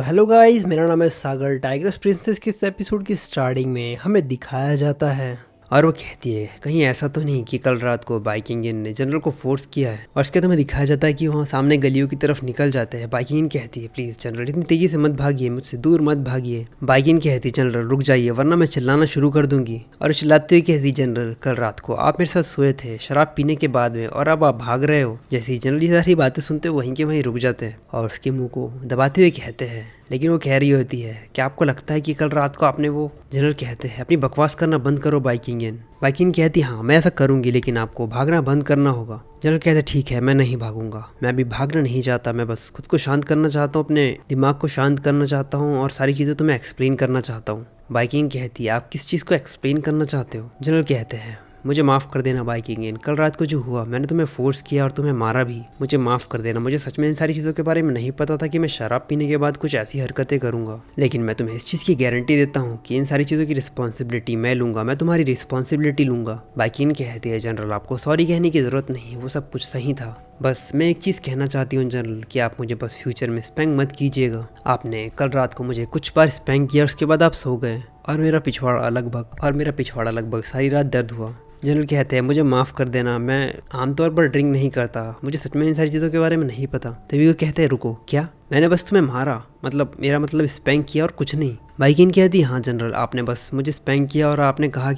Hello guys, मेरा नाम है सागर। टाइगर्स प्रिंसेस के इस एपिसोड की स्टार्टिंग में हमें दिखाया जाता है और वो कहती है कहीं ऐसा तो नहीं कि कल रात को बाइकिंग ने जनरल को फोर्स किया है। और इसके बाद हमें दिखाया जाता है कि वहाँ सामने गलियों की तरफ निकल जाते हैं। बाइकिंग कहती है प्लीज जनरल इतनी तेजी से मत भागिए, मुझसे दूर मत भागिए। बाइकिंग कहती है जनरल रुक जाइए वरना मैं चिल्लाना शुरू कर दूंगी। और चिल्लाते हुए कहती जनरल कल रात को आप मेरे साथ सोए थे शराब पीने के बाद में और अब आप भाग रहे हो। जैसे जनरल ये सारी बातें सुनते वहीं के वहीं रुक जाते हैं और उसके मुंह को दबाते हुए कहते हैं, लेकिन वो कह रही होती है कि आपको लगता है कि कल रात को आपने वो जनरल कहते हैं अपनी बकवास करना बंद करो बाइकिंग। बाइकिंग कहती हाँ मैं ऐसा करूंगी लेकिन आपको भागना बंद करना होगा। जनरल कहते ठीक है मैं नहीं भागूंगा, मैं अभी भागना नहीं चाहता, मैं बस खुद को शांत करना चाहता हूँ, अपने दिमाग को शांत करना चाहता हूँ और सारी चीज़ें तुम्हें एक्सप्लेन करना चाहता हूँ। बाइकिंग कहती है आप किस चीज़ को एक्सप्लेन करना चाहते हो। जनरल कहते हैं मुझे माफ़ कर देना बाइकिंग, कल रात को जो हुआ मैंने तुम्हें फोर्स किया और तुम्हें मारा भी, मुझे माफ़ कर देना। मुझे सच में इन सारी चीज़ों के बारे में नहीं पता था कि मैं शराब पीने के बाद कुछ ऐसी हरकतें करूँगा, लेकिन मैं तुम्हें इस चीज़ की गारंटी देता हूँ कि इन सारी चीज़ों की रिस्पॉन्सिबिलिटी मैं लूँगा, मैं तुम्हारी रिस्पॉन्सिबिलिटी लूँगा। बाइकिंग कहती है जनरल आपको सॉरी कहने की ज़रूरत नहीं, वो सब कुछ सही था। बस मैं एक चीज़ कहना चाहती हूँ जनरल कि आप मुझे बस फ्यूचर में स्पैंक मत कीजिएगा। आपने कल रात को मुझे कुछ बार स्पैंक किया, उसके बाद आप सो गए और मेरा पिछवाड़ा लगभग सारी रात दर्द हुआ। जनरल कहते हैं मुझे माफ़ कर देना, मैं आमतौर पर ड्रिंक नहीं करता, मुझे सच में इन सारी चीज़ों के बारे में नहीं पता। तभी वो कहते हैं रुको क्या, मैंने बस तुम्हें मारा, मतलब मेरा मतलब स्पैंक किया और कुछ नहीं। बाइकिन कहती हाँ जनरल आपने बस मुझे स्पैंक किया और आपने कहा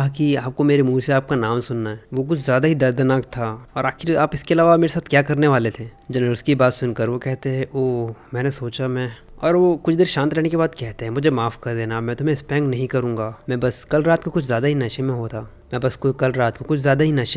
कि आपको मेरे मुंह से आपका नाम सुनना है, वो कुछ ज़्यादा ही दर्दनाक था। और आखिर आप इसके अलावा मेरे साथ क्या करने वाले थे। जनरल उसकी बात सुनकर वो कहते हैं ओह मैंने सोचा मैं, और वो कुछ देर शांत रहने के बाद कहते हैं मुझे माफ़ कर देना, मैं तुम्हें स्पैंक नहीं करूँगा, मैं बस कल रात को कुछ ज़्यादा ही नशे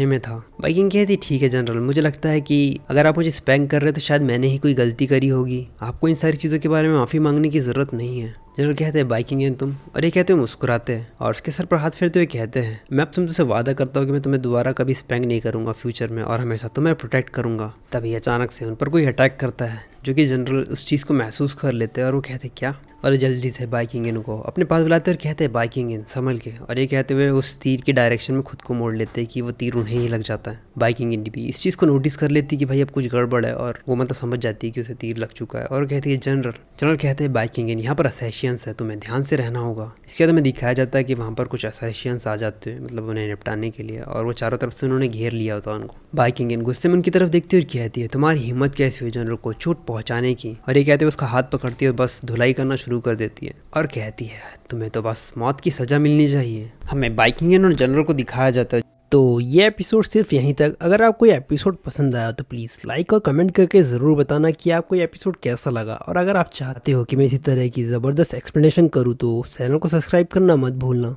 में था। बाइकिंग कहती ठीक है जनरल, मुझे लगता है कि अगर आप मुझे स्पैंक कर रहे तो शायद मैंने ही कोई गलती करी होगी, आपको इन सारी चीज़ों के बारे में माफ़ी मांगने की ज़रूरत नहीं है। जनरल कहते हैं बाइकिंग तुम, और ये कहते हुए मुस्कुराते हैं और उसके सर पर हाथ फेरते हुए कहते हैं मैं अब तुमसे वादा करता हूँ कि मैं तुम्हें दोबारा कभी स्पैंक नहीं करूँगा फ्यूचर में और हमेशा तुम्हें प्रोटेक्ट करूँगा। तभी अचानक से उन पर कोई अटैक करता है जो कि जनरल उस चीज़ को महसूस कर लेते हैं और वो कहते क्या, और जल्दी से बाइकिंग को अपने पास बुलाते और कहते हैं बाइकिंग संभल के, और ये कहते हुए उस तीर के डायरेक्शन में खुद को मोड़ लेते हैं कि वो तीर उन्हें ही लग जाता है। बाइकिंग भी इस चीज़ को नोटिस कर लेती है कि भाई अब कुछ गड़बड़ है और वो मतलब समझ जाती है कि उसे तीर लग चुका है और कहती है जनरल कहते हैं बाइकिंग यहाँ पर असैशियंस है, तुम्हें ध्यान से रहना होगा। इसके बाद हमें दिखाया जाता है कि वहाँ पर कुछ असैशियंस आ जाते हैं, मतलब उन्हें निपटाने के लिए, और वो चारों तरफ से उन्होंने घेर लिया होता है उनको। बाइकिंग गुस्से में उनकी तरफ देखती हुई कहती है तुम्हारी हिम्मत कैसी हुई जनरल को चोट पहुँचाने की, और ये कहते हुए उसका हाथ पकड़ती है और बस धुलाई करना शुरू कर देती है और कहती है तुम्हें तो बस मौत की सज़ा मिलनी चाहिए। हमें बाइकिंग और जनरल को दिखाया जाता है। तो ये एपिसोड सिर्फ यहीं तक। अगर आपको ये एपिसोड पसंद आया तो प्लीज़ लाइक और कमेंट करके ज़रूर बताना कि आपको ये एपिसोड कैसा लगा। और अगर आप चाहते हो कि मैं इसी तरह की ज़बरदस्त एक्सप्लेनेशन करूँ तो चैनल को सब्सक्राइब करना मत भूलना।